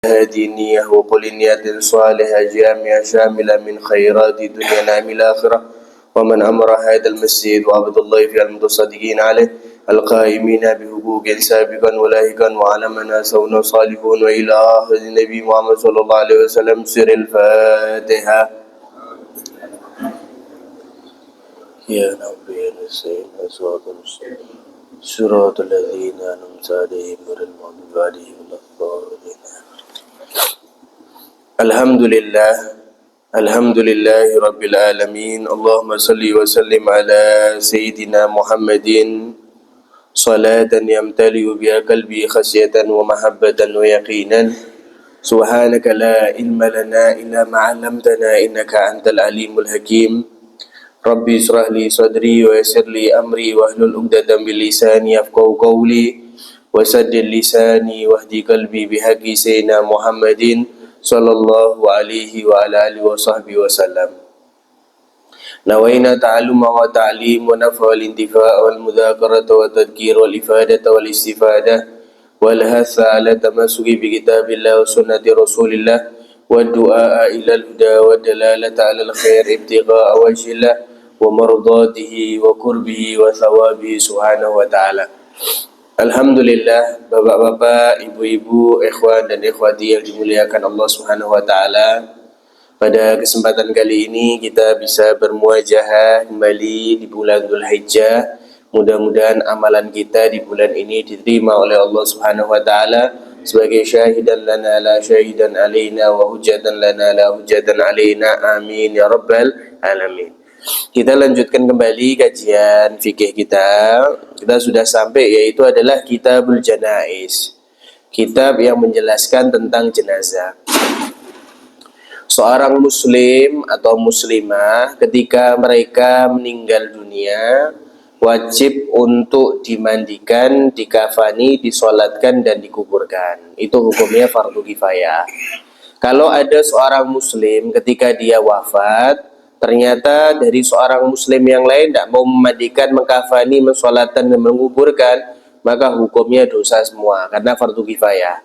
هذه النية وكل نية صالحة جامعة شاملة من خيرات الدنيا نعم الآخرة ومن أمر هذا المسجد وعبد الله في المتصدقين عليه القائمين بحقوق سابقا ولاحقا وعلى من سون صالحون وإلى آخر النبي محمد صلى الله عليه وسلم سر الفاتحة. يا رب يا نسين أصوات المسلمين صراط الذين أنعمت عليهم غير المغضوب عليهم ولا الضالين. الحمد لله رب العالمين. اللهم صل وسلم على سيدنا محمد صلاة يمتلئ بها قلبي خشية ومحبة ويقينا. سبحانك لا علم لنا إلا ما علمتنا إنك أنت العليم الحكيم. ربي اشرح لي صدري ويسر لي أمري واحلل عقدة من لساني يفقهوا قولي وسدد لساني واهدي قلبي بحق سيدنا محمد صلى الله عليه وعلى آله وصحبه وسلم. نوينا تعلم وتعليم ونفع والانتفاع والمذاكرة والتذكير والإفادة والاستفادة والحث على التمسك بكتاب الله وسنة رسول الله والدعاء إلى الهدى والدلالة على الخير ابتغاء وجه الله ومرضاته وقربه وثوابه سبحانه وتعالى. Alhamdulillah, bapak-bapak, ibu-ibu, ikhwan dan ikhwati yang dimuliakan Allah Subhanahu wa taala. Pada kesempatan kali ini kita bisa bermuajahah kembali di bulan Dzulhijjah. Mudah-mudahan amalan kita di bulan ini diterima oleh Allah Subhanahu wa taala sebagai syahidan lana la syahidan alaina wa hujjatan lana la hujjatan alaina. Amin ya rabbal alamin. Kita lanjutkan kembali kajian fikih kita. Kita sudah sampai, yaitu adalah Kitabul Janaiz, kitab yang menjelaskan tentang jenazah. Seorang muslim atau muslimah ketika mereka meninggal dunia wajib untuk dimandikan, dikafani, disolatkan dan dikuburkan. Itu hukumnya fardu kifayah. Kalau ada seorang muslim ketika dia wafat, ternyata dari seorang muslim yang lain tidak mau memandikan, mengkafani, mensolatkan dan menguburkan, maka hukumnya dosa semua karena fardu kifayah.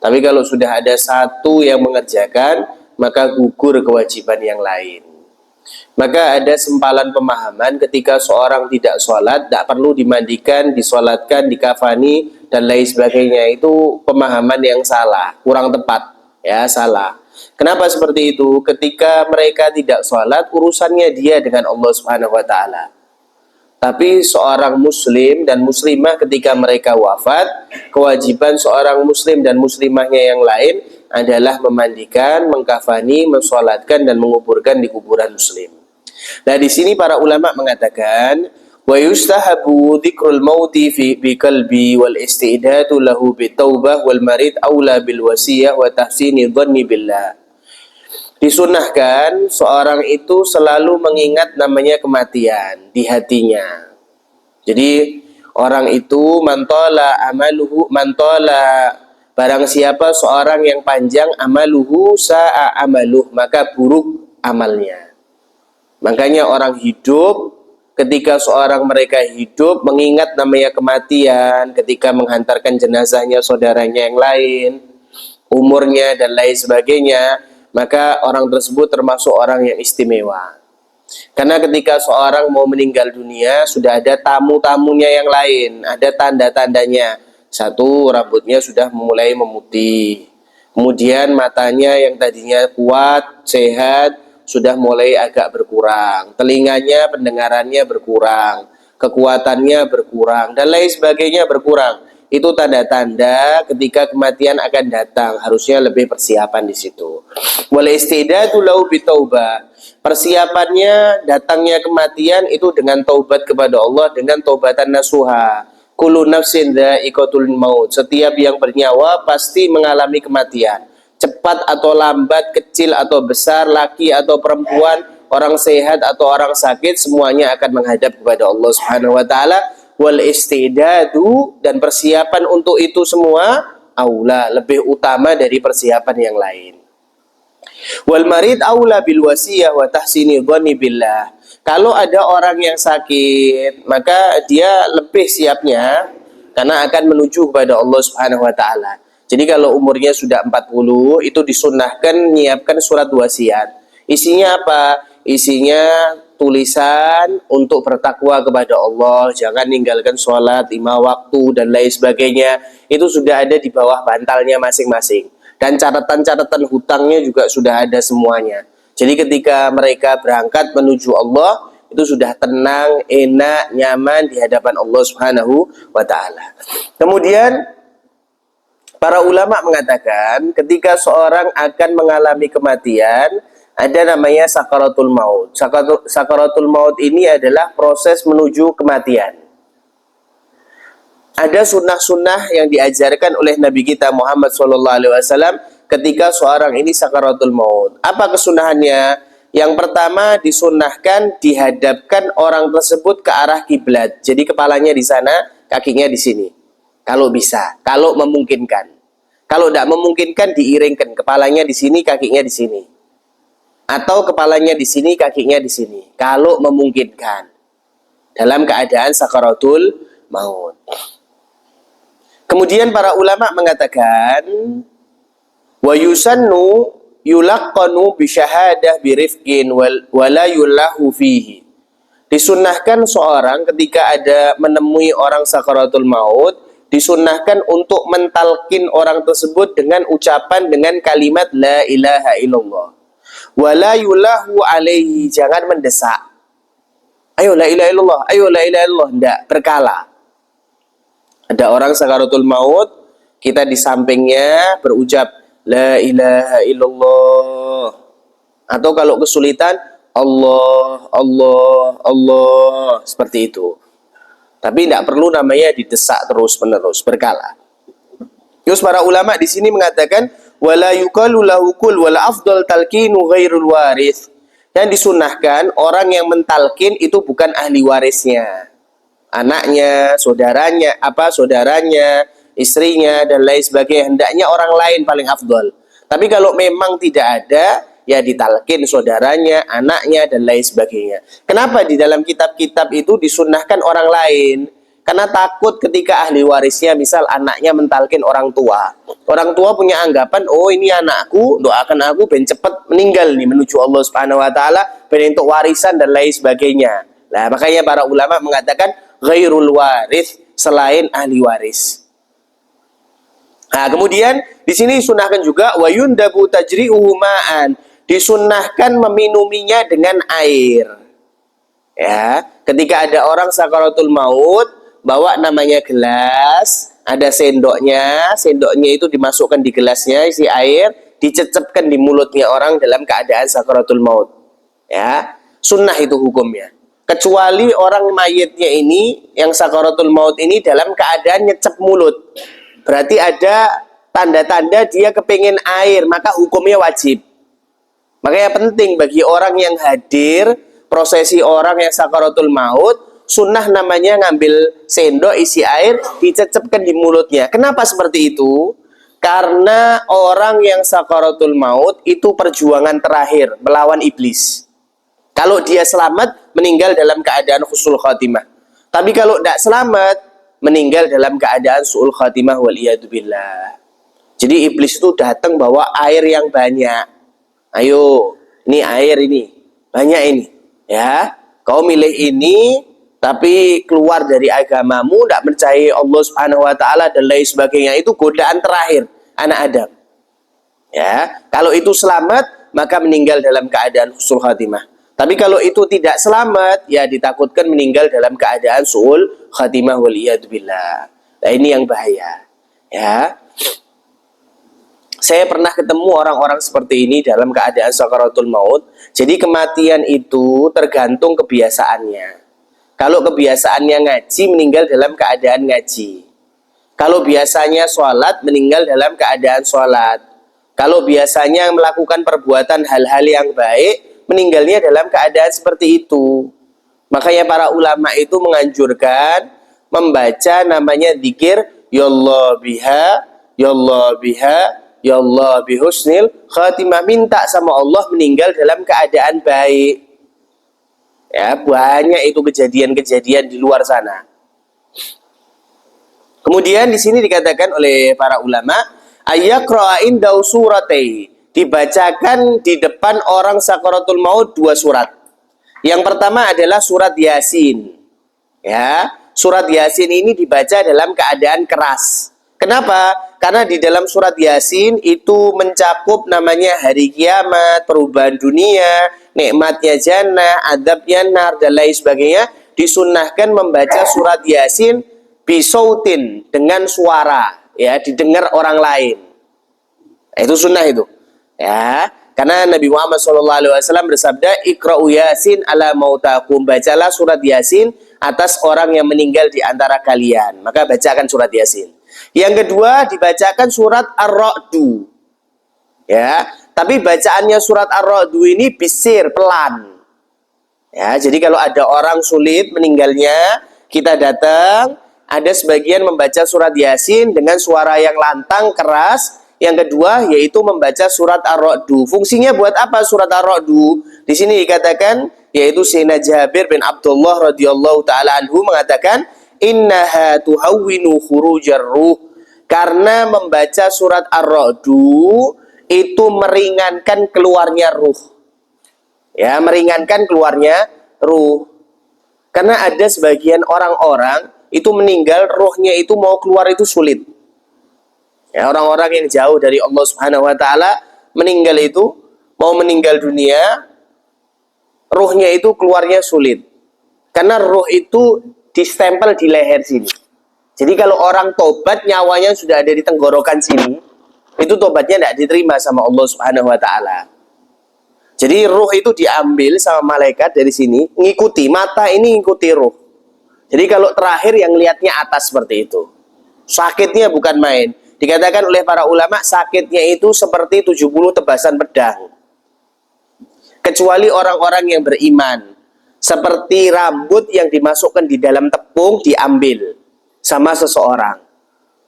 Tapi kalau sudah ada satu yang mengerjakan, maka gugur kewajiban yang lain. Maka ada sempalan pemahaman ketika seorang tidak sholat, tidak perlu dimandikan, disolatkan, dikafani dan lain sebagainya. Itu pemahaman yang salah, kurang tepat, ya, salah. Kenapa seperti itu? Ketika mereka tidak sholat, urusannya dia dengan Allah Subhanahu wa taala. Tapi seorang muslim dan muslimah ketika mereka wafat, kewajiban seorang muslim dan muslimahnya yang lain adalah memandikan, mengkafani, mensolatkan dan menguburkan di kuburan muslim. Nah, di sini para ulama mengatakan wa yustahabu dzikrul mauti bi qalbi wal istidadu lahu bi taubah wal marid aula bil wasiyah wa tahsini dhanni billah. Disunahkan seorang itu selalu mengingat namanya kematian di hatinya. Jadi orang itu mantola amaluhu, mantola barang siapa seorang yang panjang amaluhu sa'a amaluh, maka buruk amalnya. Makanya orang hidup, ketika seorang mereka hidup mengingat namanya kematian, ketika menghantarkan jenazahnya saudaranya yang lain, umurnya dan lain sebagainya, maka orang tersebut termasuk orang yang istimewa. Karena ketika seorang mau meninggal dunia, sudah ada tamu-tamunya yang lain, ada tanda-tandanya. Satu, rambutnya sudah mulai memutih. Kemudian matanya yang tadinya kuat, sehat, sudah mulai agak berkurang. Telinganya, pendengarannya berkurang. Kekuatannya berkurang. Dan lain sebagainya berkurang. Itu tanda-tanda ketika kematian akan datang. Harusnya lebih persiapan di situ. Wal istidadu lahu bitaubah. Persiapannya datangnya kematian itu dengan taubat kepada Allah, dengan taubatan nasuha. Kullu nafsin dha'iqatul maut. Setiap yang bernyawa pasti mengalami kematian. Cepat atau lambat, kecil atau besar, laki atau perempuan, orang sehat atau orang sakit, semuanya akan menghadap kepada Allah Subhanahu wa taala. Wal istidadu, dan persiapan untuk itu semua aula, lebih utama dari persiapan yang lain. Wal marid aula bil wasiyah wa tahsini dhanni billah. Kalau ada orang yang sakit, maka dia lebih siapnya karena akan menuju kepada Allah Subhanahu wa taala. Jadi kalau umurnya sudah 40, itu disunnahkan menyiapkan surat wasiat. Isinya apa? Isinya tulisan untuk bertakwa kepada Allah, jangan ninggalkan sholat 5 waktu dan lain sebagainya. Itu sudah ada di bawah bantalnya masing-masing. Dan catatan-catatan hutangnya juga sudah ada semuanya. Jadi ketika mereka berangkat menuju Allah, itu sudah tenang, enak, nyaman di hadapan Allah Subhanahu wa taala. Kemudian para ulama mengatakan ketika seorang akan mengalami kematian, ada namanya sakaratul maut. Sakaratul maut ini adalah proses menuju kematian. Ada sunnah-sunnah yang diajarkan oleh Nabi kita Muhammad SAW ketika seorang ini sakaratul maut. Apa kesunahannya? Yang pertama, disunnahkan dihadapkan orang tersebut ke arah kiblat. Jadi kepalanya di sana, kakinya di sini. Kalau bisa, kalau memungkinkan. Kalau tidak memungkinkan, diiringkan. Kepalanya di sini, kakinya di sini. Atau kepalanya di sini, kakinya di sini. Kalau memungkinkan. Dalam keadaan sakaratul maut. Kemudian para ulama mengatakan, wa yusannu yulaqqanu bi syahadah bi rifqin wala yullahu fihi. Disunnahkan seorang ketika ada menemui orang sakaratul maut, disunnahkan untuk mentalkin orang tersebut dengan ucapan dengan kalimat la ilaha illallah. Wala yulahu alaihi, jangan mendesak. Ayo la ilaha illallah, ayo la ilaha illallah, enggak, berkala. Ada orang sakaratul maut, kita di sampingnya berucap la ilaha illallah. Atau kalau kesulitan Allah, Allah, Allah, seperti itu. Tapi tidak perlu namanya didesak terus-menerus, berkala. Terus para ulama di sini mengatakan wala yuqalu lahu kul wala afdal talqinu ghairul waris. Dan disunahkan orang yang mentalkin itu bukan ahli warisnya. Anaknya, saudaranya, istrinya dan lain sebagainya, hendaknya orang lain paling afdal. Tapi kalau memang tidak ada, ya ditalkin saudaranya, anaknya, dan lain sebagainya. Kenapa di dalam kitab-kitab itu disunnahkan orang lain? Karena takut ketika ahli warisnya, misal anaknya mentalkin orang tua. Orang tua punya anggapan, oh ini anakku, doakan aku ben cepet meninggal nih menuju Allah Subhanahu wa taala, ben untuk warisan dan lain sebagainya. Nah, makanya para ulama mengatakan ghairul waris, selain ahli waris. Nah, kemudian di sini disunahkan juga wa yundabu tajri'uhu ma'an. Disunnahkan meminuminya dengan air. Ya, ketika ada orang sakaratul maut, bawa namanya gelas, ada sendoknya itu dimasukkan di gelasnya, isi air, dicecepkan di mulutnya orang dalam keadaan sakaratul maut. Ya, sunnah itu hukumnya. Kecuali orang mayitnya ini, yang sakaratul maut ini dalam keadaan nyecep mulut. Berarti ada tanda-tanda dia kepingin air, maka hukumnya wajib. Makanya penting bagi orang yang hadir prosesi orang yang sakaratul maut, sunnah namanya ngambil sendok isi air, dicecepkan di mulutnya. Kenapa seperti itu? Karena orang yang sakaratul maut itu perjuangan terakhir melawan iblis. Kalau dia selamat, meninggal dalam keadaan husnul khatimah. Tapi kalau tidak selamat, meninggal dalam keadaan su'ul khatimah waliyadzubillah. Jadi iblis itu datang bawa air yang banyak. Ayo, ini air ini, banyak ini. Ya, kau milih ini, tapi keluar dari agamamu, tidak percaya Allah Subhanahu wa taala dan lain sebagainya. Itu godaan terakhir anak Adam. Ya, kalau itu selamat, maka meninggal dalam keadaan husnul khatimah. Tapi kalau itu tidak selamat, ya ditakutkan meninggal dalam keadaan su'ul khatimah waliyadzubillah. Nah, ini yang bahaya. Ya. Saya pernah ketemu orang-orang seperti ini dalam keadaan sakaratul maut. Jadi kematian itu tergantung kebiasaannya. Kalau kebiasaannya ngaji, meninggal dalam keadaan ngaji. Kalau biasanya sholat, meninggal dalam keadaan sholat. Kalau biasanya melakukan perbuatan hal-hal yang baik, meninggalnya dalam keadaan seperti itu. Makanya para ulama itu menganjurkan membaca namanya zikir ya Allah biha, ya Allah biha, ya Allah bihusnil khatimah, minta sama Allah meninggal dalam keadaan baik. Ya, banyak itu kejadian-kejadian di luar sana. Kemudian di sini dikatakan oleh para ulama, Ayyaqra'a indau suratai, dibacakan di depan orang sakaratul maut dua surat. Yang pertama adalah surat Yasin. Ya, surat Yasin ini dibaca dalam keadaan keras. Kenapa? Karena di dalam surat Yasin itu mencakup namanya hari kiamat, perubahan dunia, nikmatnya jannah, adabnya nar, dan lain sebagainya. Disunnahkan membaca surat Yasin bisautin, dengan suara, ya, didengar orang lain. Itu sunnah itu. Ya, karena Nabi Muhammad SAW bersabda, Iqra'u Yasin ala mautakum, bacalah surat Yasin atas orang yang meninggal di antara kalian. Maka bacakan surat Yasin. Yang kedua, dibacakan surat Ar-Ra'du. Ya, tapi bacaannya surat Ar-Ra'du ini bisir, pelan. Ya, jadi kalau ada orang sulit meninggalnya, kita datang, ada sebagian membaca surat Yasin dengan suara yang lantang, keras. Yang kedua yaitu membaca surat Ar-Ra'du. Fungsinya buat apa surat Ar-Ra'du? Di sini dikatakan, yaitu Sayyidina Jabir bin Abdullah radhiyallahu taala anhu mengatakan, innaha tuhawwinu khurujar ruh, karena membaca surat Ar-Ra'du itu meringankan keluarnya ruh. Ya, meringankan keluarnya ruh. Karena ada sebagian orang-orang itu meninggal, ruhnya itu mau keluar itu sulit. Ya, orang-orang yang jauh dari Allah Subhanahu wa taala meninggal itu, mau meninggal dunia, ruhnya itu keluarnya sulit. Karena ruh itu distempel di leher sini. Jadi kalau orang tobat, nyawanya sudah ada di tenggorokan sini, itu tobatnya tidak diterima sama Allah Subhanahu wa taala. Jadi ruh itu diambil sama malaikat dari sini, ngikuti mata ini, ngikuti ruh. Jadi kalau terakhir yang lihatnya atas seperti itu. Sakitnya bukan main. Dikatakan oleh para ulama, sakitnya itu seperti 70 tebasan pedang. Kecuali orang-orang yang beriman. Seperti rambut yang dimasukkan di dalam tepung, diambil sama seseorang.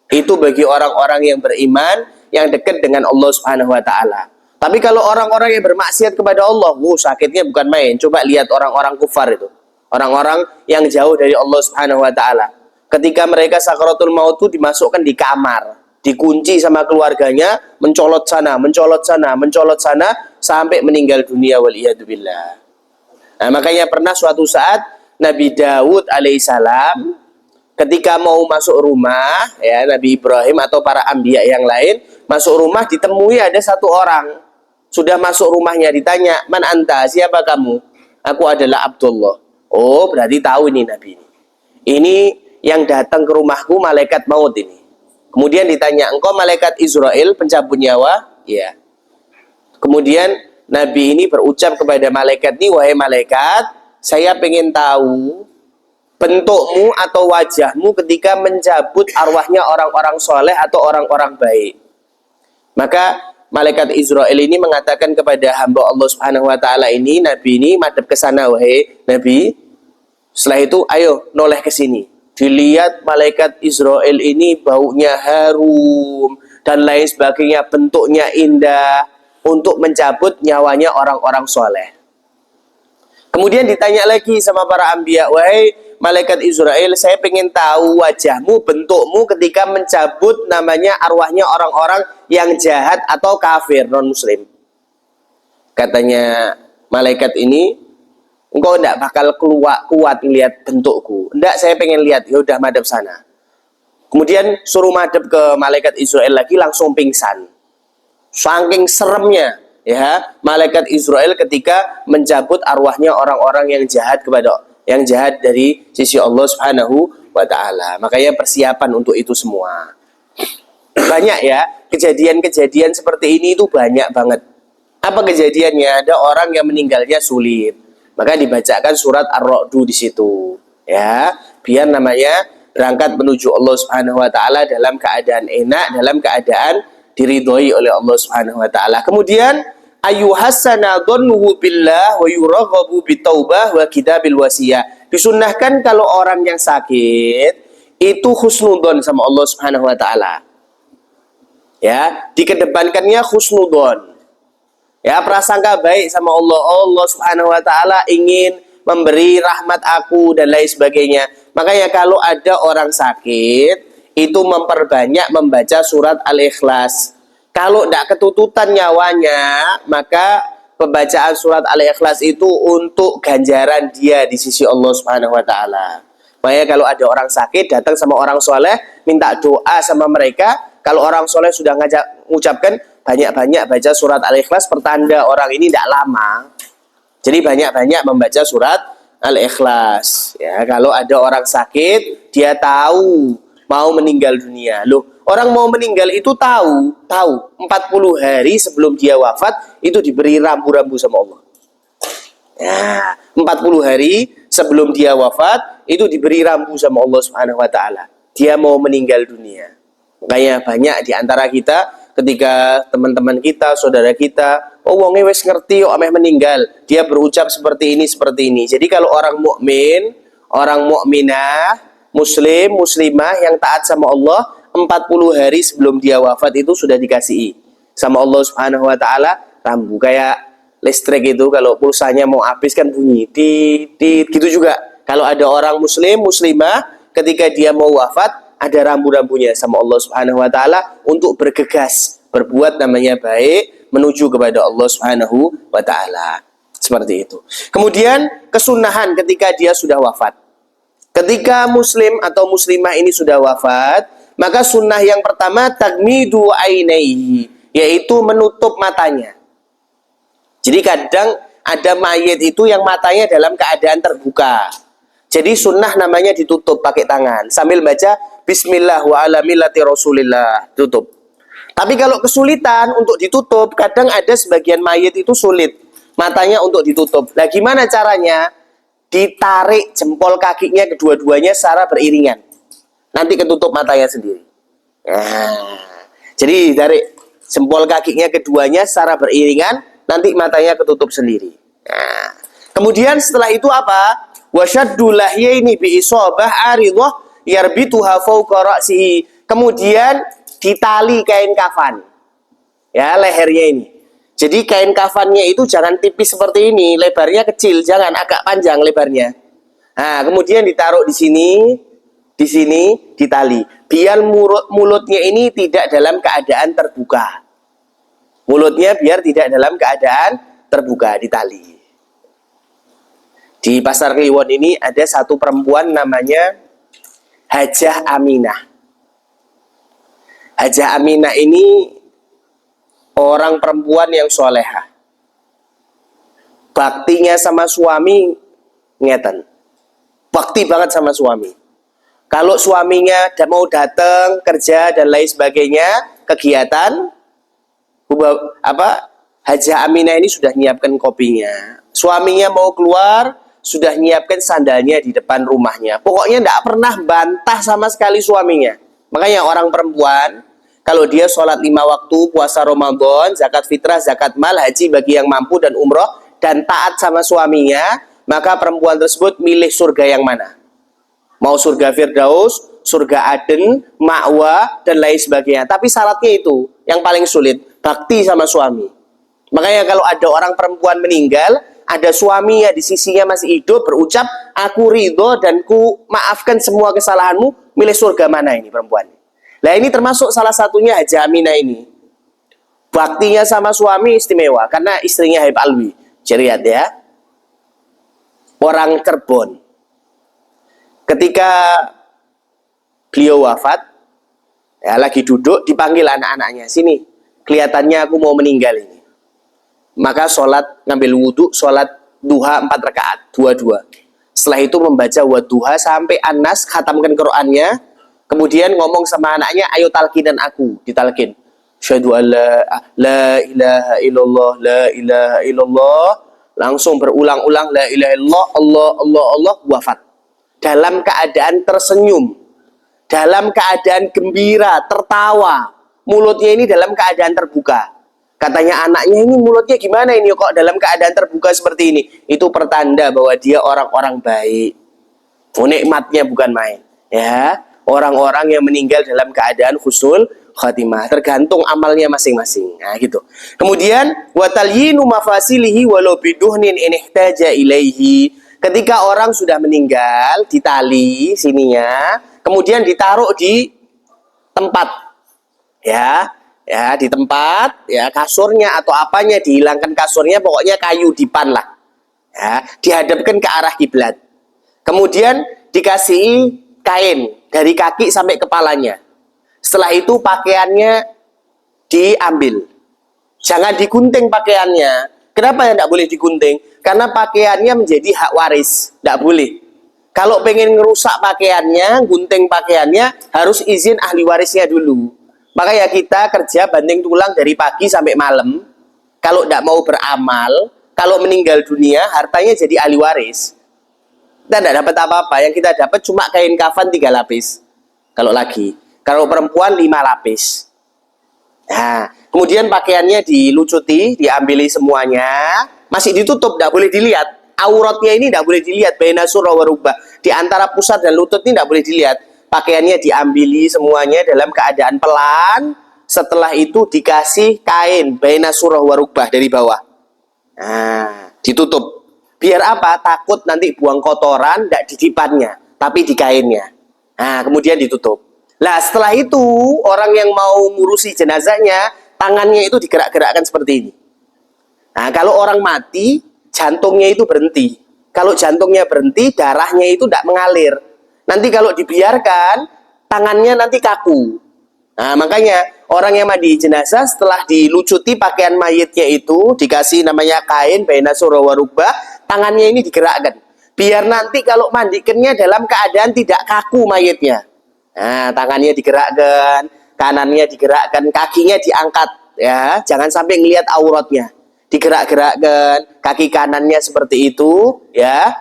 Itu bagi orang-orang yang beriman, yang dekat dengan Allah Subhanahu wa taala. Tapi kalau orang-orang yang bermaksiat kepada Allah, sakitnya bukan main. Coba lihat orang-orang kufar itu. Orang-orang yang jauh dari Allah Subhanahu wa taala. Ketika mereka sakaratul maut itu dimasukkan di kamar, dikunci sama keluarganya, mencolot sana, mencolot sana, mencolot sana, sampai meninggal dunia, waliyadzubillah. Nah, makanya pernah suatu saat Nabi Daud alaihissalam ketika mau masuk rumah, ya, Nabi Ibrahim atau para anbiya yang lain masuk rumah, ditemui ada satu orang sudah masuk rumahnya, ditanya, man anta, siapa kamu? Aku adalah Abdullah. Oh, berarti tahu ini Nabi ini. Ini yang datang ke rumahku malaikat maut ini. Kemudian ditanya, engkau malaikat Israel pencabut nyawa? Iya. Kemudian Nabi ini berucap kepada malaikat ini, wahai malaikat, saya pengen tahu bentukmu atau wajahmu ketika mencabut arwahnya orang-orang soleh atau orang-orang baik. Maka malaikat Israel ini mengatakan kepada hamba Allah Subhanahu wa taala ini, Nabi ini madhep ke sana, wahai Nabi. Setelah itu, ayo noleh ke sini. Dilihat malaikat Israel ini baunya harum dan lain sebagainya, bentuknya indah untuk mencabut nyawanya orang-orang soleh. Kemudian ditanya lagi sama para anbiya, wahai malaikat Israel, saya ingin tahu wajahmu, bentukmu ketika mencabut namanya arwahnya orang-orang yang jahat atau kafir, non-muslim. Katanya malaikat ini, engkau tidak bakal kuat melihat bentukku. Tidak, saya pengen lihat. Ya udah, madhep sana. Kemudian suruh madhep ke malaikat Israel lagi, langsung pingsan. Saking seremnya, ya, malaikat Israel ketika mencabut arwahnya orang-orang yang jahat dari sisi Allah Subhanahu wa taala. Makanya persiapan untuk itu semua. Banyak ya, kejadian-kejadian seperti ini itu banyak banget. Apa kejadiannya? Ada orang yang meninggalnya sulit. Maka dibacakan surat Ar-Ra'du di situ. Ya, biar namanya berangkat menuju Allah Subhanahu wa taala dalam keadaan enak, dalam keadaan diridhoi oleh Allah Subhanahu wa taala. Kemudian ayyuhassana dhannuhu billah wa yuraghabu bitaubah wa kitabil wasiyah. Disunnahkan kalau orang yang sakit itu husnudzon sama Allah Subhanahu wa taala. Ya, dikedepankannya husnudzon. Ya, prasangka baik sama Allah. Allah Subhanahu wa taala ingin memberi rahmat aku dan lain sebagainya. Makanya kalau ada orang sakit itu memperbanyak membaca surat Al-Ikhlas. Kalau tidak ketututan nyawanya, maka pembacaan surat Al-Ikhlas itu untuk ganjaran dia di sisi Allah Subhanahu wa taala. Makanya kalau ada orang sakit datang sama orang soleh minta doa sama mereka, kalau orang soleh sudah mengucapkan banyak-banyak baca surat Al-Ikhlas, pertanda orang ini tidak lama. Jadi banyak-banyak membaca surat Al-Ikhlas. Ya, kalau ada orang sakit, dia tahu mau meninggal dunia. Loh, orang mau meninggal itu tahu 40 hari sebelum dia wafat itu diberi rambu-rambu sama Allah. Ya, 40 hari sebelum dia wafat itu diberi rambu sama Allah Subhanahu wa taala. Dia mau meninggal dunia. Makanya banyak di antara kita ketika teman-teman kita, saudara kita, oh wonge wis ngerti kok ameh meninggal, dia berucap seperti ini seperti ini. Jadi kalau orang mukmin, orang mukminah, muslim, muslimah yang taat sama Allah 40 hari sebelum dia wafat itu sudah dikasihi sama Allah Subhanahu wa taala rambu. Kayak listrik itu kalau pulsanya mau habis kan bunyi tit tit, gitu juga kalau ada orang muslim muslimah ketika dia mau wafat ada rambu-rambunya sama Allah Subhanahu wa taala untuk bergegas berbuat namanya baik menuju kepada Allah Subhanahu wa taala. Seperti itu. Kemudian kesunahan ketika dia sudah wafat. Ketika muslim atau muslimah ini sudah wafat, maka sunnah yang pertama tagmidu ainaihi, yaitu menutup matanya. Jadi kadang ada mayit itu yang matanya dalam keadaan terbuka. Jadi sunnah namanya ditutup pakai tangan sambil baca Bismillah wa ala millati Rasulillah, tutup. Tapi kalau kesulitan untuk ditutup, kadang ada sebagian mayit itu sulit matanya untuk ditutup. Nah, gimana caranya? Ditarik jempol kakinya kedua-duanya secara beriringan. Nanti ketutup matanya sendiri. Nah, jadi tarik jempol kakinya keduanya secara beriringan, nanti matanya ketutup sendiri. Nah, kemudian setelah itu apa? Wasyaddu lahyaini bi isabah aridhah yarbituha fawqa ra'sihi. Kemudian ditali kain kafan. Ya, lehernya ini. Jadi kain kafannya itu jangan tipis seperti ini, lebarnya kecil, jangan agak panjang lebarnya. Nah, kemudian ditaruh di sini ditali. Biar mulutnya ini tidak dalam keadaan terbuka. Mulutnya biar tidak dalam keadaan terbuka, ditali. Di Pasar Kliwon ini ada satu perempuan namanya Hajah Aminah. Hajah Aminah ini orang perempuan yang solehah. Baktinya sama suami ngeten. Bakti banget sama suami. Kalau suaminya mau datang kerja dan lain sebagainya, kegiatan Hajah Aminah ini sudah nyiapkan kopinya. Suaminya mau keluar, sudah nyiapkan sandalnya di depan rumahnya. Pokoknya tidak pernah bantah sama sekali suaminya. Makanya orang perempuan kalau dia sholat 5 waktu, puasa Ramadan, zakat fitrah, zakat mal, haji bagi yang mampu dan umroh, dan taat sama suaminya, maka perempuan tersebut milih surga yang mana? Mau surga Firdaus, surga Aden, Ma'wa, dan lain sebagainya. Tapi syaratnya itu, yang paling sulit, bakti sama suami. Makanya kalau ada orang perempuan meninggal, ada suaminya di sisinya masih hidup, berucap, aku ridho dan ku maafkan semua kesalahanmu, milih surga mana ini perempuan? Nah, ini termasuk salah satunya Hajah Aminah ini. Baktinya sama suami istimewa karena istrinya Habib Alwi. Jadi lihat ya. Orang Cirebon. Ketika beliau wafat, ya lagi duduk dipanggil anak-anaknya, "Sini. Kelihatannya aku mau meninggal ini." Maka sholat, ngambil wudhu, sholat duha 4 rakaat, dua-dua. Setelah itu membaca wadduha sampai Anas, khatamkan Qur'annya. Kemudian ngomong sama anaknya, ayo talkinan aku, ditalkin. Asyhadu an la ilaha illallah, la ilaha illallah. Langsung berulang-ulang, la ilaha illallah, Allah, Allah, Allah, wafat. Dalam keadaan tersenyum, dalam keadaan gembira, tertawa. Mulutnya ini dalam keadaan terbuka. Katanya anaknya, ini mulutnya gimana ini kok dalam keadaan terbuka seperti ini? Itu pertanda bahwa dia orang-orang baik. Nikmatnya bukan main. Ya. Orang-orang yang meninggal dalam keadaan husnul khatimah, tergantung amalnya masing-masing. Nah, gitu. Kemudian wa talyinu mafasilihi walau biduhnin in ihtaja ilaihi. Ketika orang sudah meninggal, ditali sininya, kemudian ditaruh di tempat, ya, di tempat, ya, kasurnya atau apanya dihilangkan kasurnya, pokoknya kayu dipan lah, ya, dihadapkan ke arah kiblat. Kemudian dikasih kain dari kaki sampai kepalanya. Setelah itu pakaiannya diambil. Jangan digunting pakaiannya. Kenapa tidak boleh digunting? Karena pakaiannya menjadi hak waris. Tidak boleh. Kalau pengen ngerusak pakaiannya, gunting pakaiannya, harus izin ahli warisnya dulu. Makanya kita kerja banting tulang dari pagi sampai malam. Kalau tidak mau beramal, kalau meninggal dunia, hartanya jadi ahli waris. Kita tidak dapat apa-apa. Yang kita dapat cuma kain kafan 3 lapis. Kalau lagi. Kalau perempuan 5 lapis. Nah, kemudian pakaiannya dilucuti, diambili semuanya. Masih ditutup, tidak boleh dilihat. Auratnya ini tidak boleh dilihat. Baina surah wa rukbah. Di antara pusat dan lutut ini tidak boleh dilihat. Pakaiannya diambili semuanya dalam keadaan pelan. Setelah itu dikasih kain baina surah wa rukbah dari bawah. Nah, ditutup. Biar apa? Takut nanti buang kotoran, tidak di dipannya, tapi di kainnya. Nah, kemudian ditutup. Nah, setelah itu, orang yang mau ngurusi jenazahnya, tangannya itu digerak-gerakkan seperti ini. Nah, kalau orang mati, jantungnya itu berhenti. Kalau jantungnya berhenti, darahnya itu tidak mengalir. Nanti kalau dibiarkan, tangannya nanti kaku. Nah, makanya orang yang mandi jenazah setelah dilucuti pakaian mayitnya itu dikasih namanya kain baina surah wa rukbah, tangannya ini digerakkan. Biar nanti kalau mandikannya dalam keadaan tidak kaku mayitnya. Nah, tangannya digerakkan, kanannya digerakkan, kakinya diangkat, ya, jangan sampai ngelihat auratnya. Digerak-gerakkan, kaki kanannya seperti itu, ya.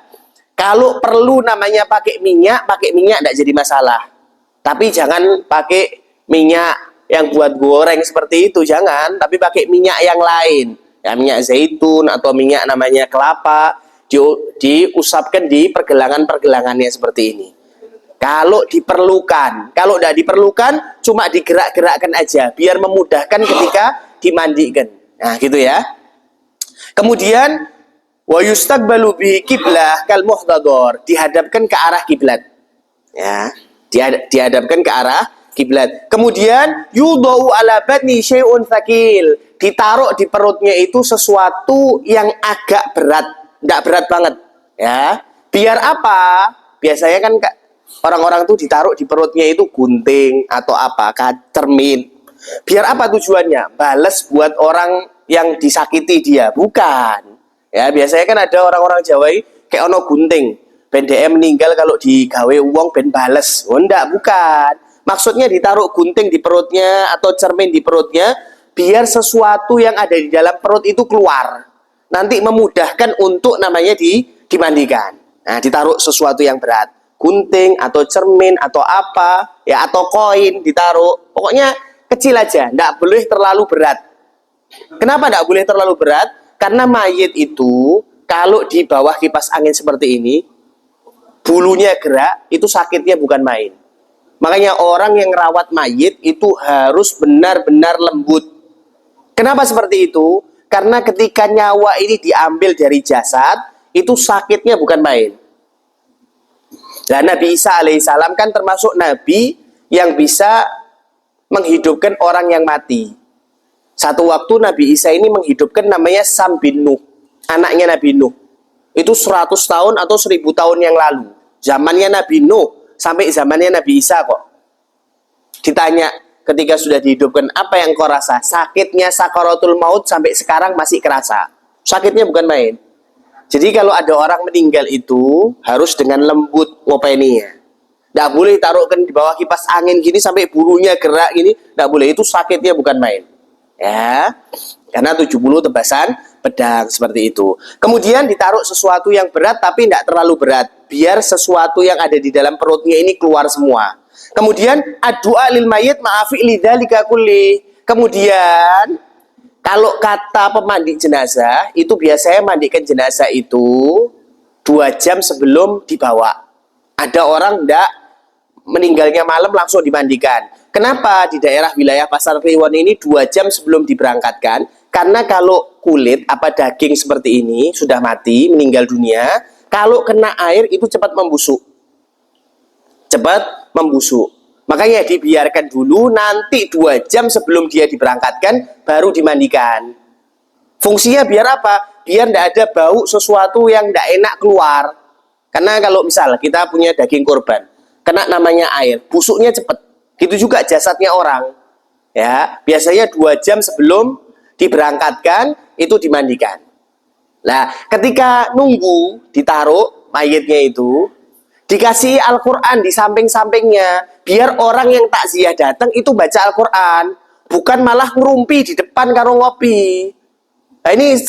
Kalau perlu namanya pakai minyak tidak jadi masalah. Tapi jangan pakai minyak yang buat goreng seperti itu, jangan, tapi pakai minyak yang lain, ya, minyak zaitun atau minyak namanya kelapa, diusapkan di pergelangan-pergelangannya seperti ini. Kalau diperlukan, kalau tidak diperlukan, cuma digerak-gerakkan aja, biar memudahkan ketika dimandikan. Nah, gitu ya. Kemudian wa yustaqbalu bi qiblah kal muhtadhar, dihadapkan ke arah kiblat. Ya, dihadapkan ke arah kiblat. Kemudian yudau ala batni syai'un tsaqil, ditaruh di perutnya itu sesuatu yang agak berat, enggak berat banget, ya. Biar apa? Biasanya kan orang-orang tuh ditaruh di perutnya itu gunting atau apa, cermin. Biar apa tujuannya? Balas buat orang yang disakiti dia, bukan. Ya, biasanya kan ada orang-orang Jawa kayak ono gunting. Ben DM meninggal kalau digawe uang ben bales. Oh, enggak, bukan. Maksudnya ditaruh gunting di perutnya atau cermin di perutnya biar sesuatu yang ada di dalam perut itu keluar. Nanti memudahkan untuk namanya dimandikan. Nah, ditaruh sesuatu yang berat. Gunting atau cermin atau apa, ya, atau koin ditaruh. Pokoknya kecil aja, enggak boleh terlalu berat. Kenapa enggak boleh terlalu berat? Karena mayit itu kalau di bawah kipas angin seperti ini, bulunya gerak, itu sakitnya bukan main. Makanya orang yang rawat mayit itu harus benar-benar lembut. Kenapa seperti itu? Karena ketika nyawa ini diambil dari jasad, itu sakitnya bukan main. Dan Nabi Isa alaihissalam kan termasuk Nabi yang bisa menghidupkan orang yang mati. Satu waktu Nabi Isa ini menghidupkan namanya Sam bin Nuh, anaknya Nabi Nuh. Itu 100 tahun atau 1000 tahun yang lalu. Zamannya Nabi Nuh sampai zamannya Nabi Isa kok. Ditanya ketika sudah dihidupkan, apa yang kau rasa? Sakitnya sakaratul maut sampai sekarang masih kerasa. Sakitnya bukan main. Jadi kalau ada orang meninggal itu harus dengan lembut ngopeninya. Tidak boleh taruhkan di bawah kipas angin gini sampai bulunya gerak gini. Tidak boleh, itu sakitnya bukan main. Ya, karena 70 tebasan pedang seperti itu. Kemudian ditaruh sesuatu yang berat tapi tidak terlalu berat, biar sesuatu yang ada di dalam perutnya ini keluar semua. Kemudian addu'a lil mayyit ma'afi lidzalika kulli. Kemudian kalau kata pemandi jenazah itu biasanya mandikan jenazah itu 2 jam sebelum dibawa. Ada orang tidak meninggalnya malam langsung dimandikan. Kenapa di daerah wilayah Pasar Kliwon ini 2 jam sebelum diberangkatkan? Karena kalau kulit apa daging seperti ini sudah mati, meninggal dunia, kalau kena air itu cepat membusuk. Cepat membusuk. Makanya dibiarkan dulu, nanti 2 jam sebelum dia diberangkatkan baru dimandikan. Fungsinya biar apa? Biar tidak ada bau sesuatu yang tidak enak keluar. Karena kalau misal kita punya daging kurban, kena namanya air, busuknya cepat. Gitu juga jasadnya orang. Ya, biasanya 2 jam sebelum diberangkatkan itu dimandikan. Nah, ketika nunggu ditaruh mayitnya itu, dikasih Al-Quran di samping-sampingnya, biar orang yang takziah datang itu baca Al-Quran, bukan malah ngerumpi di depan karo ngopi. Nah, ini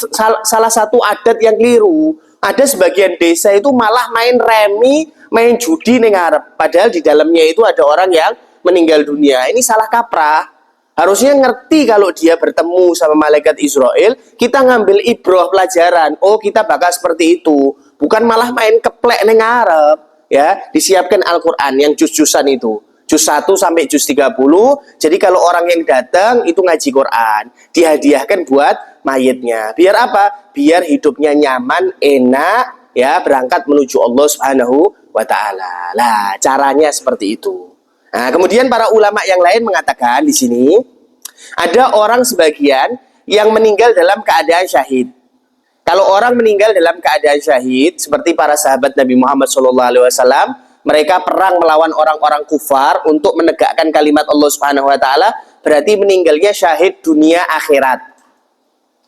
salah satu adat yang keliru. Ada sebagian desa itu malah main remi, main judi ning ngarep, padahal di dalamnya itu ada orang yang meninggal dunia. Ini salah kaprah. Harusnya ngerti kalau dia bertemu sama malaikat Israel, kita ngambil ibroh pelajaran. Oh, kita bakal seperti itu. Bukan malah main keplek ning ngarep. Ya, disiapkan Al-Quran yang juz-juzan itu. Juz 1 sampai juz 30. Jadi kalau orang yang datang itu ngaji Quran, dihadiahkan buat mayitnya. Biar apa? Biar hidupnya nyaman, enak, ya, berangkat menuju Allah Subhanahu wa taala. Lah, caranya seperti itu. Nah, kemudian para ulama yang lain mengatakan di sini ada orang sebagian yang meninggal dalam keadaan syahid. Kalau orang meninggal dalam keadaan syahid, seperti para sahabat Nabi Muhammad SAW, mereka perang melawan orang-orang kufar untuk menegakkan kalimat Allah Subhanahu Wa Taala, berarti meninggalnya syahid dunia akhirat.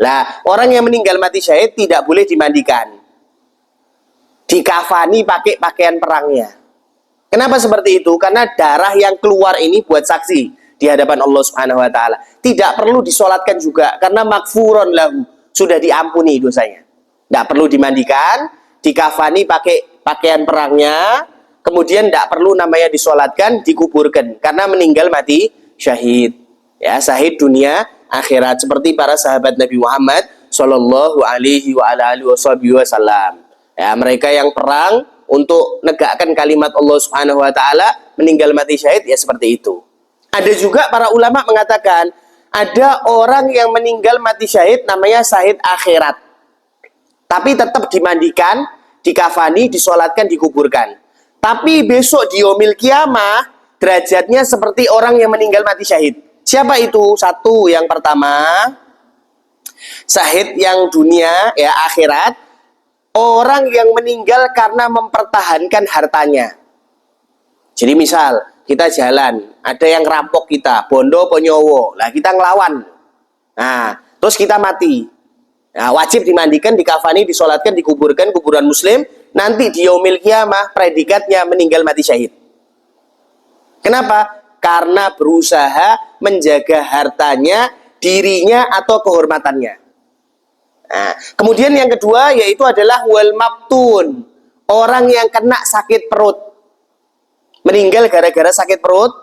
Lah, orang yang meninggal mati syahid tidak boleh dimandikan, dikafani pakai pakaian perangnya. Kenapa seperti itu? Karena darah yang keluar ini buat saksi di hadapan Allah Subhanahu Wa Taala. Tidak perlu disolatkan juga, karena makfuron lahu, sudah diampuni dosanya. Tidak perlu dimandikan, dikafani pakai pakaian perangnya, kemudian tidak perlu namanya disolatkan, dikuburkan, karena meninggal mati syahid. Ya, syahid dunia akhirat, seperti para sahabat Nabi Muhammad Shallallahu Alaihi Wasallam. Ya, mereka yang perang untuk negakkan kalimat Allah Subhanahu Wa Taala, meninggal mati syahid, ya seperti itu. Ada juga para ulama mengatakan, ada orang yang meninggal mati syahid namanya syahid akhirat, tapi tetap dimandikan, dikafani, disolatkan, dikuburkan. Tapi besok di yaumil kiamah derajatnya seperti orang yang meninggal mati syahid. Siapa itu? Satu, yang pertama, syahid yang dunia, ya akhirat, orang yang meninggal karena mempertahankan hartanya. Jadi misal kita jalan, ada yang rampok kita, bondo ponyowo, lah kita ngelawan. Nah, terus kita mati. Nah, wajib dimandikan, dikafani, disolatkan, dikuburkan, kuburan muslim. Nanti di yaumil kiamah predikatnya meninggal mati syahid. Kenapa? Karena berusaha menjaga hartanya, dirinya, atau kehormatannya. Nah, kemudian yang kedua yaitu adalah wal mabtun, orang yang kena sakit perut. Meninggal gara-gara sakit perut,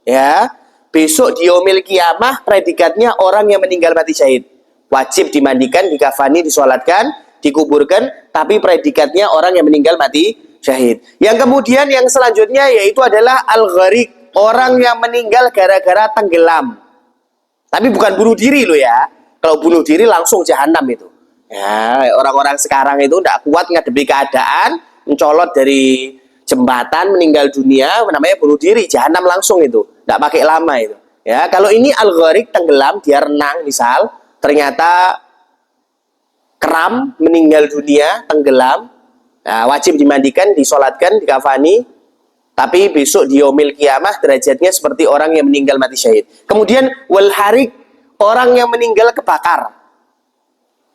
ya, besok di yaumil kiamah predikatnya orang yang meninggal mati syahid. Wajib dimandikan, dikafani, disolatkan, dikuburkan, tapi predikatnya orang yang meninggal mati syahid. Yang kemudian yang selanjutnya yaitu adalah al-gharik, orang yang meninggal gara-gara tenggelam. Tapi bukan bunuh diri loh ya. Kalau bunuh diri langsung jahanam itu. Ya, orang-orang sekarang itu tidak kuat ngadepi keadaan, mencolot dari jembatan, meninggal dunia, namanya bunuh diri, jahanam langsung itu, tidak pakai lama itu. Ya, kalau ini al-gharik, tenggelam, dia renang misal, ternyata kram, meninggal dunia, tenggelam, nah, wajib dimandikan, disolatkan, dikafani, tapi besok di yaumil kiamah derajatnya seperti orang yang meninggal mati syahid. Kemudian wal harik, orang yang meninggal kebakar,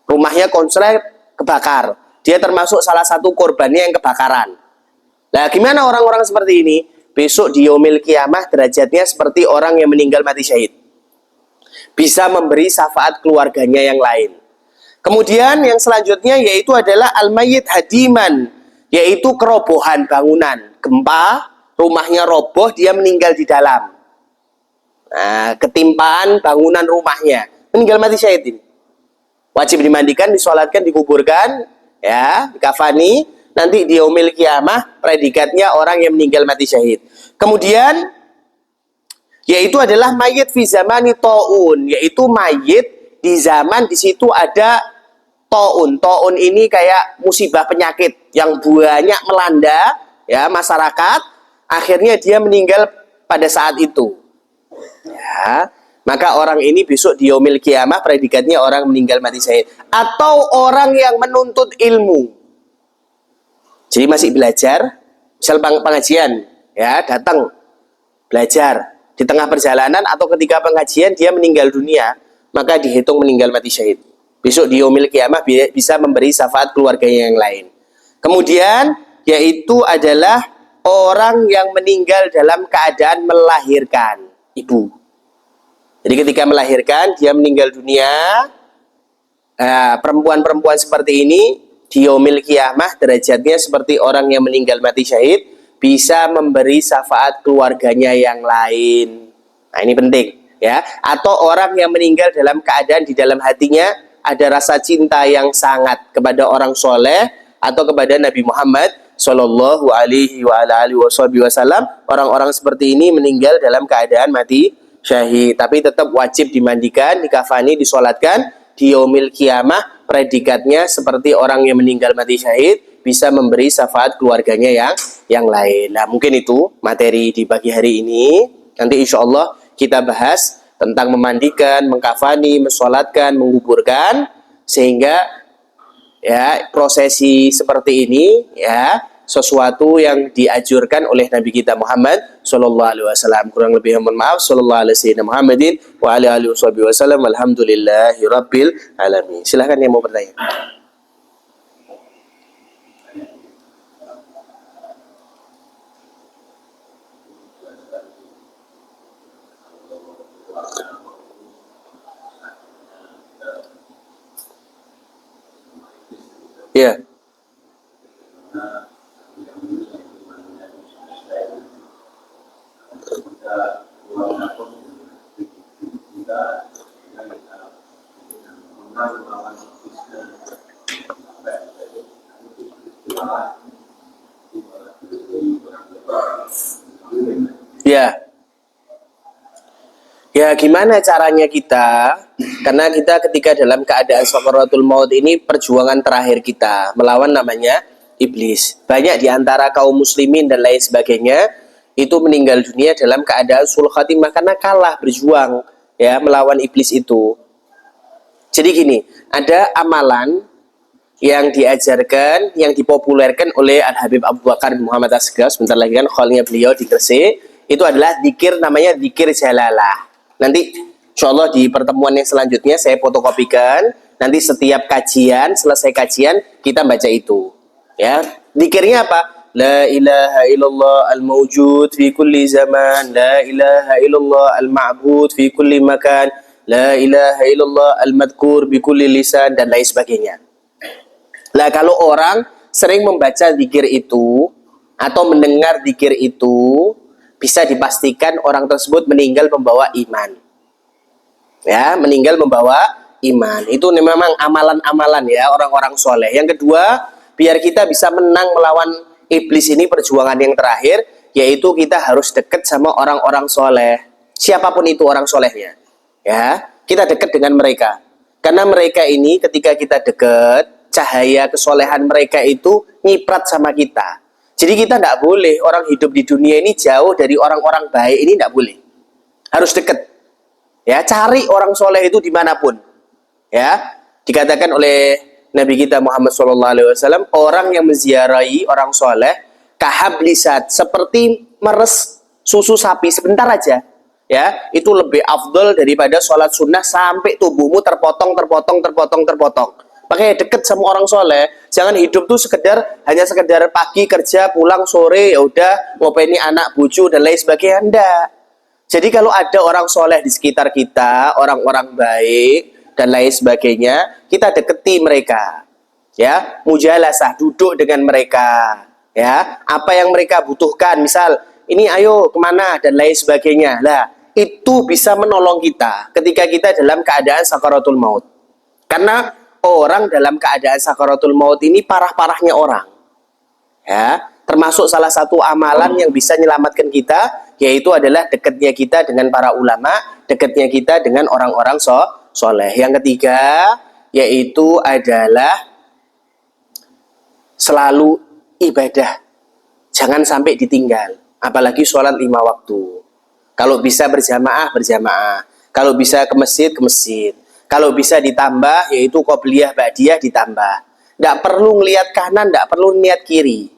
rumahnya konslet kebakar, dia termasuk salah satu korbannya yang kebakaran. Nah, gimana orang-orang seperti ini? Besok di yaumil kiamah derajatnya seperti orang yang meninggal mati syahid. Bisa memberi syafaat keluarganya yang lain. Kemudian yang selanjutnya yaitu adalah al-mayyit hadiman, yaitu kerobohan bangunan. Gempa, rumahnya roboh, dia meninggal di dalam. Nah, ketimpaan bangunan rumahnya, meninggal mati syahid ini. Wajib dimandikan, disolatkan, dikuburkan, ya, dikafani. Nanti di yaumil kiamah predikatnya orang yang meninggal mati syahid. Kemudian yaitu adalah mayit fi zamani taun, yaitu mayit di zaman di situ ada taun. Taun ini kayak musibah penyakit yang banyak melanda ya masyarakat, akhirnya dia meninggal pada saat itu. Ya, maka orang ini besok di yaumil kiamah predikatnya orang meninggal mati syahid. Atau orang yang menuntut ilmu. Jadi masih belajar, misal pengajian, ya datang belajar di tengah perjalanan atau ketika pengajian dia meninggal dunia, maka dihitung meninggal mati syahid. Besok di yaumil kiamah bisa memberi syafaat keluarganya yang lain. Kemudian yaitu adalah orang yang meninggal dalam keadaan melahirkan, ibu. Jadi ketika melahirkan dia meninggal dunia, perempuan-perempuan seperti ini di yaumil kiamah derajatnya seperti orang yang meninggal mati syahid, bisa memberi syafaat keluarganya yang lain. Nah ini penting ya. Atau orang yang meninggal dalam keadaan di dalam hatinya ada rasa cinta yang sangat kepada orang soleh atau kepada Nabi Muhammad Sallallahu Alaihi Wasallam. Orang-orang seperti ini meninggal dalam keadaan mati syahid, tapi tetap wajib dimandikan, dikafani, disolatkan. Di yaumil kiamah predikatnya seperti orang yang meninggal mati syahid, bisa memberi syafaat keluarganya yang lain. Nah mungkin itu materi di pagi hari ini. Nanti insya Allah kita bahas tentang memandikan, mengkafani, mensolatkan, menguburkan, sehingga ya prosesi seperti ini ya sesuatu yang dianjurkan oleh Nabi kita Muhammad Sallallahu Alaihi Wasallam. Kurang lebih mohon maaf. Sallallahu Alaihi Muhammadin wa alihi wasallam. Alhamdulillahi Rabbil Alamin. Silahkan yang mau bertanya. Ya. Ya. Ya, gimana caranya kita? Karena kita ketika dalam keadaan sakaratul maut ini perjuangan terakhir kita melawan namanya iblis. Banyak di antara kaum muslimin dan lain sebagainya itu meninggal dunia dalam keadaan sul khatimah karena kalah berjuang ya melawan iblis itu. Jadi gini, ada amalan yang diajarkan, yang dipopulerkan oleh Al-Habib Abu Bakar Muhammad Asghar, sebentar lagi kan khalnya beliau di Gresik, itu adalah zikir, namanya zikir jalalah. Nanti insyaallah di pertemuan yang selanjutnya saya fotokopikan, nanti setiap kajian, selesai kajian kita baca itu. Ya, zikirnya apa? La ilaha illallah al-mawjud fi kulli zaman, la ilaha illallah al-ma'bud fi kulli makan, la ilaha illallah al-madhkur bi kulli lisan, dan lain sebagainya. Lah kalau orang sering membaca zikir itu atau mendengar zikir itu, bisa dipastikan orang tersebut meninggal membawa iman. Ya, meninggal membawa iman. Itu memang amalan-amalan ya orang-orang soleh. Yang kedua, biar kita bisa menang melawan iblis ini perjuangan yang terakhir, yaitu kita harus dekat sama orang-orang soleh. Siapapun itu orang solehnya. Ya, kita dekat dengan mereka. Karena mereka ini ketika kita dekat, cahaya kesolehan mereka itu nyiprat sama kita. Jadi kita tidak boleh orang hidup di dunia ini jauh dari orang-orang baik, ini tidak boleh. Harus dekat. Ya, cari orang soleh itu dimanapun. Ya, dikatakan oleh Nabi kita Muhammad SAW, orang yang menziarahi orang soleh, kahablisat, seperti meres susu sapi sebentar aja. Ya, itu lebih afdol daripada sholat sunnah sampai tubuhmu terpotong. Makanya deket sama orang soleh. Jangan hidup tuh hanya sekedar pagi kerja, pulang sore, ya udah ngopeni anak, bucu dan lain sebagainya. Enggak. Jadi kalau ada orang soleh di sekitar kita, orang-orang baik dan lain sebagainya, kita deketi mereka. Ya, mujalasah, duduk dengan mereka. Ya, apa yang mereka butuhkan, misal ini ayo kemana dan lain sebagainya. Lah, itu bisa menolong kita ketika kita dalam keadaan sakaratul maut. Karena orang dalam keadaan sakaratul maut ini parah-parahnya orang. Ya, termasuk salah satu amalan yang bisa menyelamatkan kita, yaitu adalah dekatnya kita dengan para ulama, dekatnya kita dengan orang-orang soleh. Yang ketiga, yaitu adalah selalu ibadah. Jangan sampai ditinggal. Apalagi sholat 5 waktu. Kalau bisa berjamaah, berjamaah. Kalau bisa ke masjid, ke masjid. Kalau bisa ditambah, yaitu qobliyah ba'diyah ditambah. Tidak perlu ngelihat kanan, tidak perlu ngelihat kiri.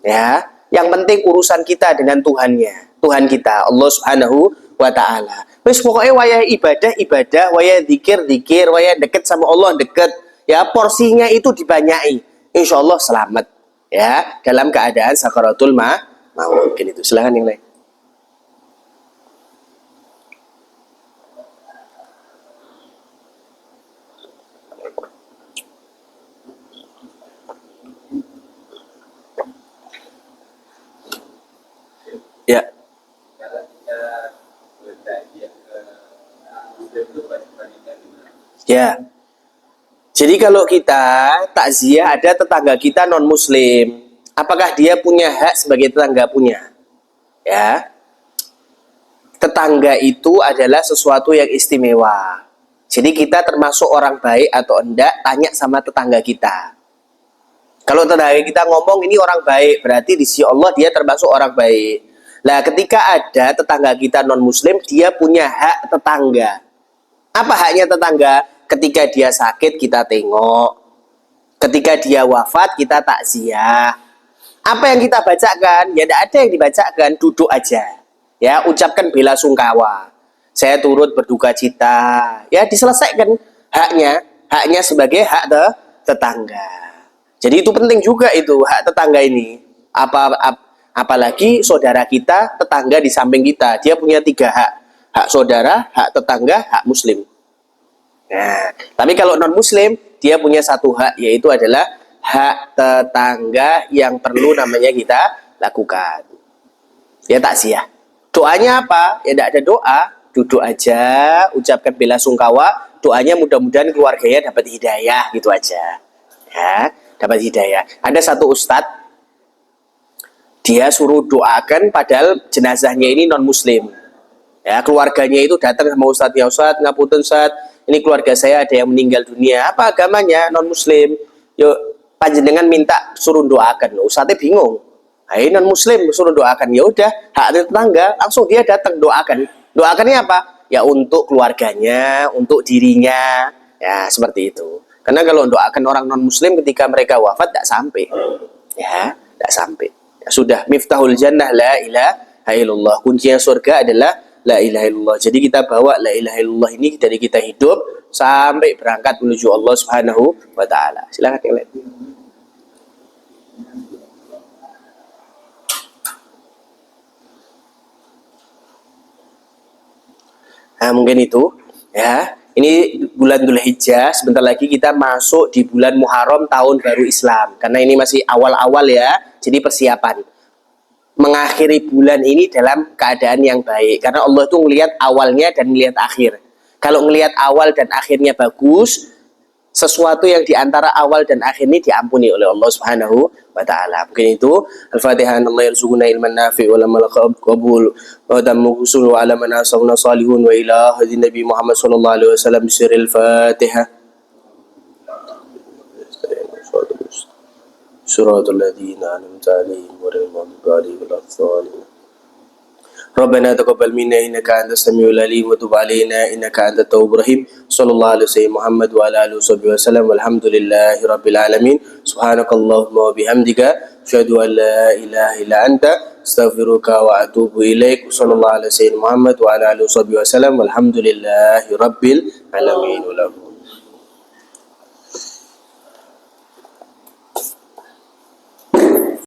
Ya, yang penting urusan kita dengan Tuhannya, Tuhan kita, Allah Subhanahu wa Ta'ala. Wis pokoknya wayah ibadah, ibadah, wayah zikir, zikir, wayah deket sama Allah, deket. Ya, porsinya itu dibanyai. Insya Allah selamat. Ya, dalam keadaan sakaratul maut. Mungkin itu. Silahkan yang lain. Ya. Ya. Jadi kalau kita takziah ada tetangga kita non muslim, apakah dia punya hak sebagai tetangga? Punya. Ya. Tetangga itu adalah sesuatu yang istimewa. Jadi kita termasuk orang baik atau enggak, tanya sama tetangga kita. Kalau tetangga kita ngomong ini orang baik, berarti di sisi Allah dia termasuk orang baik. Nah, ketika ada tetangga kita non-muslim, dia punya hak tetangga. Apa haknya tetangga? Ketika dia sakit, kita tengok. Ketika dia wafat, kita takziah. Apa yang kita bacakan? Ya, tidak ada yang dibacakan, duduk aja. Ya, ucapkan bela sungkawa. Saya turut berduka cita. Ya, diselesaikan haknya. Haknya sebagai hak tetangga. Jadi itu penting juga itu, hak tetangga ini. Apalagi saudara kita, tetangga di samping kita. Dia punya 3 hak. Hak saudara, hak tetangga, hak muslim. Nah, tapi kalau non-muslim, dia punya 1 hak, yaitu adalah hak tetangga yang perlu namanya kita lakukan. Ya takziah. Doanya apa? Ya tidak ada doa. Duduk aja, ucapkan bela sungkawa. Doanya mudah-mudahan keluarganya dapat hidayah, gitu aja. Ya, dapat hidayah. Ada satu ustadz, dia suruh doakan padahal jenazahnya ini non-muslim. Ya, keluarganya itu datang sama ustadz, ya ustadz, ngapunten ustadz, ini keluarga saya ada yang meninggal dunia. Apa agamanya? Non-muslim. Yuk, panjenengan minta suruh doakan. Ustadznya bingung. Hai, non-muslim suruh doakan. Ya udah, hak tetangga, langsung dia datang doakan. Doakannya apa? Ya untuk keluarganya, untuk dirinya. Ya, seperti itu. Karena kalau doakan orang non-muslim ketika mereka wafat, tidak sampai. Ya, tidak sampai. Ya, sudah, miftahul jannah la ilaha illallah. Kuncinya surga adalah la ilaha illallah. Jadi kita bawa la ilaha illallah ini dari kita hidup sampai berangkat menuju Allah Subhanahu wa Ta'ala. Silakan yang lain. Nah, mungkin itu ya. Ini bulan Dzulhijjah, sebentar lagi kita masuk di bulan Muharram tahun baru Islam. Karena ini masih awal-awal ya, jadi persiapan. Mengakhiri bulan ini dalam keadaan yang baik. Karena Allah itu melihat awalnya dan melihat akhir. Kalau melihat awal dan akhirnya bagus, sesuatu yang diantara awal dan akhir ini diampuni oleh Allah Subhanahu wa Ta'ala. Mungkin itu. Al-Fatihah. Allah yarzuquna ilman nafi' wa lamal qabul wa dammu husul wa ala man asawna salihun wa ila hadin Nabi Muhammad sallallahu alaihi wasallam sirril Fatihah. Suratul ladzina an'amta 'alaihim ghairil maghdubi 'alaihim waladdallin. ربنا تقبل منا إنك أنت السميع العليم وتب علينا إنك أنت التواب الرحيم صلى الله على سيدنا محمد وعلى آله وصحبه وسلم والحمد لله رب العالمين سبحانك اللهم وبحمدك أشهد أن لا إله إلا أنت أستغفرك وأتوب إليك صلى الله على سيدنا محمد وعلى آله وصحبه وسلم والحمد لله رب العالمين.